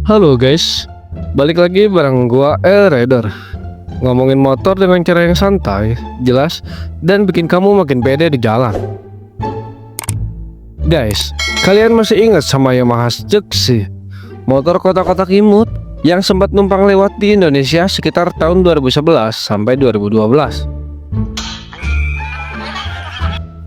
Halo guys, balik lagi bareng gua Rider. Ngomongin motor dengan cara yang santai, jelas, dan bikin kamu makin pede di jalan. Guys, kalian masih ingat sama Yamaha Juxi, motor kotak-kotak imut yang sempat numpang lewat di Indonesia sekitar tahun 2011 sampai 2012.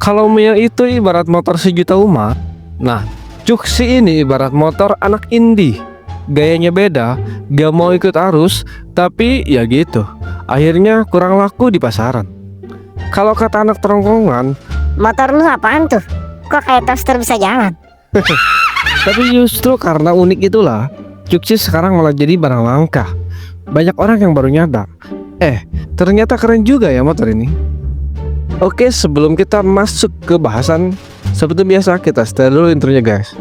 Kalau Mio itu ibarat motor sejuta umat, nah Juxi ini ibarat motor anak indie. Gayanya beda, gak mau ikut arus, tapi ya gitu, akhirnya kurang laku di pasaran. Kalau kata anak tongkrongan, motor lu apaan tuh? Kok kayak toaster bisa jalan? tapi justru karena unik itulah, Juxi sekarang malah jadi barang langka. Banyak orang yang baru nyadar, ternyata keren juga ya motor ini. Oke, sebelum kita masuk ke bahasan, seperti biasa kita setel dulu intronya guys.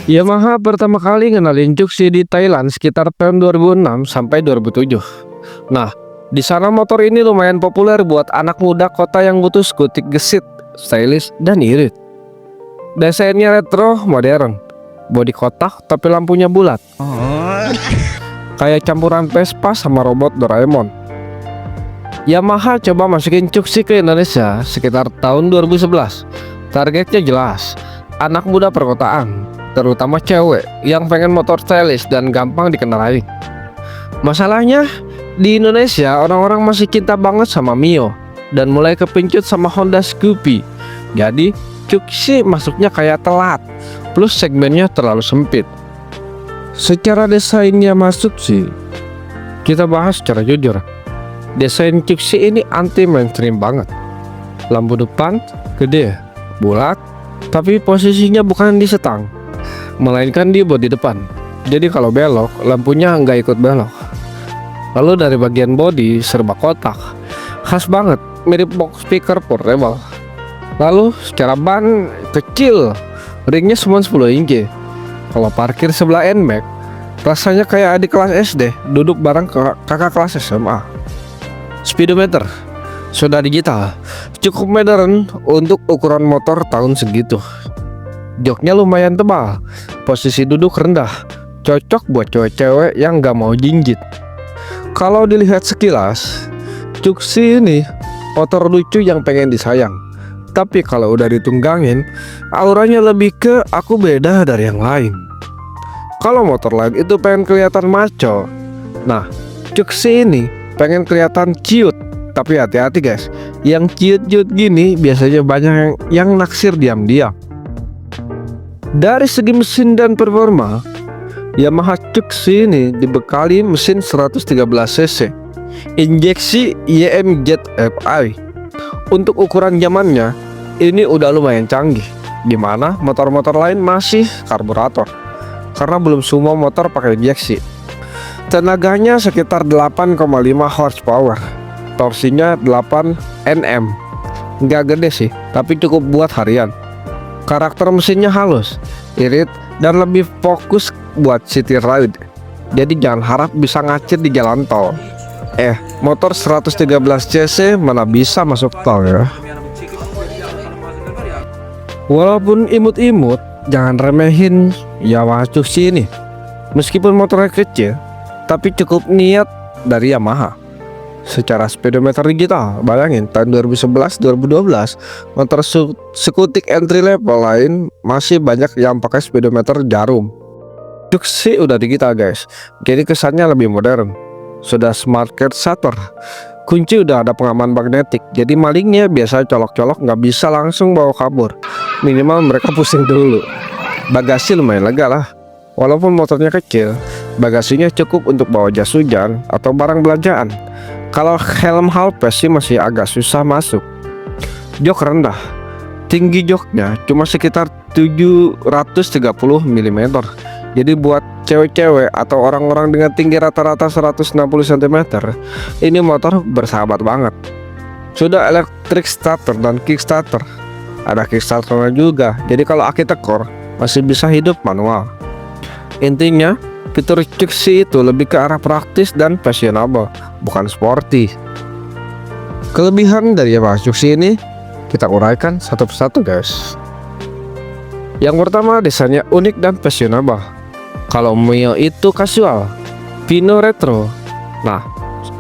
Yamaha pertama kali ngenalin Juxi di Thailand sekitar tahun 2006 sampai 2007. Nah, di sana motor ini lumayan populer buat anak muda kota yang butuh skutik gesit, stylish, dan irit. Desainnya retro modern, bodi kotak tapi lampunya bulat. Kayak campuran Vespa sama robot Doraemon. Yamaha coba masukin Juxi ke Indonesia sekitar tahun 2011. Targetnya jelas, anak muda perkotaan, terutama cewek yang pengen motor stylish dan gampang dikendarai. Masalahnya, di Indonesia orang-orang masih cinta banget sama Mio dan mulai kepincut sama Honda Scoopy. Jadi, Juxi masuknya kayak telat, plus segmennya terlalu sempit. Secara desainnya masuk sih, kita bahas secara jujur. Desain Juxi ini anti mainstream banget. Lampu depan gede, bulat, tapi posisinya bukan di setang, melainkan di bodi depan. Jadi kalau belok, lampunya nggak ikut belok. Lalu dari bagian bodi serba kotak, khas banget, mirip box speaker portable. Lalu secara ban kecil, ringnya cuma 10 inci. Kalau parkir sebelah NMAX, rasanya kayak adik kelas SD duduk bareng kakak kelas SMA. Speedometer sudah digital, cukup modern untuk ukuran motor tahun segitu. Joknya lumayan tebal, posisi duduk rendah, cocok buat cewek-cewek yang gak mau jinjit. Kalau dilihat sekilas, Juxi ini motor lucu yang pengen disayang. Tapi kalau udah ditunggangin, auranya lebih ke aku beda dari yang lain. Kalau motor lain itu pengen kelihatan maco, nah Juxi ini pengen kelihatan ciut. Tapi hati-hati guys, yang ciut-ciut gini biasanya banyak yang naksir diam-diam. Dari segi mesin dan performa, Yamaha Juxi ini dibekali mesin 113 cc, injeksi YMZF-i. Untuk ukuran zamannya, ini udah lumayan canggih. Dimana motor-motor lain masih karburator, karena belum semua motor pakai injeksi. Tenaganya sekitar 8,5 horsepower, torsinya 8 Nm. Nggak gede sih, tapi cukup buat harian. Karakter mesinnya halus, irit, dan lebih fokus buat city ride. Jadi jangan harap bisa ngacir di jalan tol. Motor 113 cc mana bisa masuk tol ya. Walaupun imut-imut, jangan remehin Yamaha Juxi ini. Meskipun motornya kecil, tapi cukup niat dari Yamaha. Secara speedometer digital, bayangin tahun 2011-2012 motor skutik entry level lain masih banyak yang pakai speedometer jarum. Juxi udah digital guys, jadi kesannya lebih modern. Sudah smart card shutter, kunci udah ada pengaman magnetik, jadi malingnya biasa colok-colok nggak bisa langsung bawa kabur. Minimal mereka pusing dulu. Bagasi lumayan lega lah. Walaupun motornya kecil, bagasinya cukup untuk bawa jas hujan atau barang belanjaan. Kalau helm halpes sih masih agak susah masuk. Jok rendah, tinggi joknya cuma sekitar 730 mm. Jadi buat cewek-cewek atau orang-orang dengan tinggi rata-rata 160 cm, ini motor bersahabat banget. Sudah electric starter dan kickstarter, ada Kickstarter juga. Jadi kalau aki tekor masih bisa hidup manual. Intinya, fitur Cuxi itu lebih ke arah praktis dan fashionable, bukan sporty. Kelebihan dari Yamaha Cuxi ini kita uraikan satu persatu guys. Yang pertama, desainnya unik dan fashionable. Kalau Mio itu casual, Vino retro. Nah,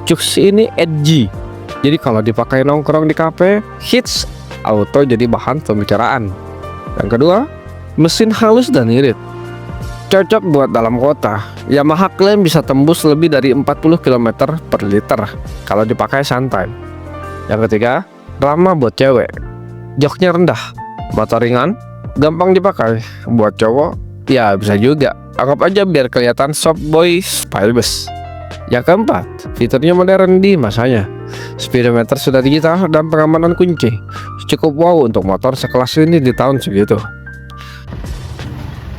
Cuxi ini edgy. Jadi kalau dipakai nongkrong di kafe, hits auto jadi bahan pembicaraan. Yang kedua, mesin halus dan irit. Cocok buat dalam kota. Yamaha klaim bisa tembus lebih dari 40 km per liter kalau dipakai santai. Yang ketiga, ramah buat cewek. Joknya rendah, motor ringan, gampang dipakai. Buat cowok, ya bisa juga. Anggap aja biar kelihatan soft boy stylist. Yang keempat, fiturnya modern di masanya. Speedometer sudah digital dan pengamanan kunci. Cukup wow untuk motor sekelas ini di tahun segitu.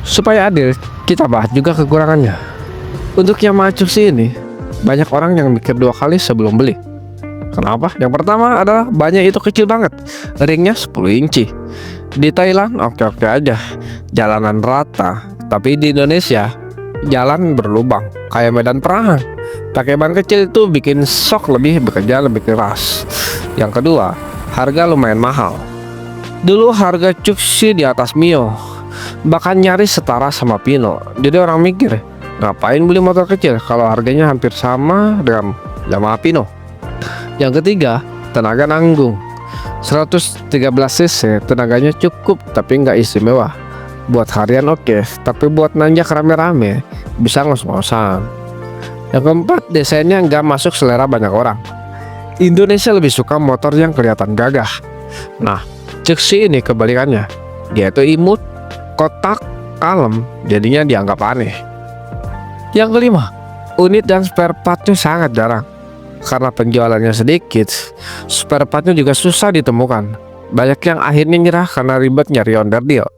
Supaya adil, kita bahas juga kekurangannya. Untuk Yamaha Cuxi ini, banyak orang yang mikir dua kali sebelum beli. Kenapa? Yang pertama adalah bannya itu kecil banget. Ringnya 10 inci. Di Thailand oke-oke aja, jalanan rata. Tapi di Indonesia, jalan berlubang, kayak medan perang. Pakai ban kecil itu bikin shock lebih bekerja lebih keras. Yang kedua, harga lumayan mahal. Dulu harga Cuxi di atas Mio, bahkan nyaris setara sama Pino. Jadi orang mikir, ngapain beli motor kecil kalau harganya hampir sama dengan Yamaha Pino. Yang ketiga, tenaga nanggung. 113 cc tenaganya cukup tapi nggak istimewa. Buat harian oke, tapi buat nanjak rame-rame bisa ngos-ngosan. Yang keempat, desainnya nggak masuk selera banyak orang. Indonesia lebih suka motor yang kelihatan gagah. Nah, Cuxi ini kebalikannya. Dia itu imut, kotak, kalem, jadinya dianggap aneh. Yang kelima, unit dan spare partnya sangat jarang. Karena penjualannya sedikit, spare partnya juga susah ditemukan. Banyak yang akhirnya nyerah karena ribet nyari onderdil.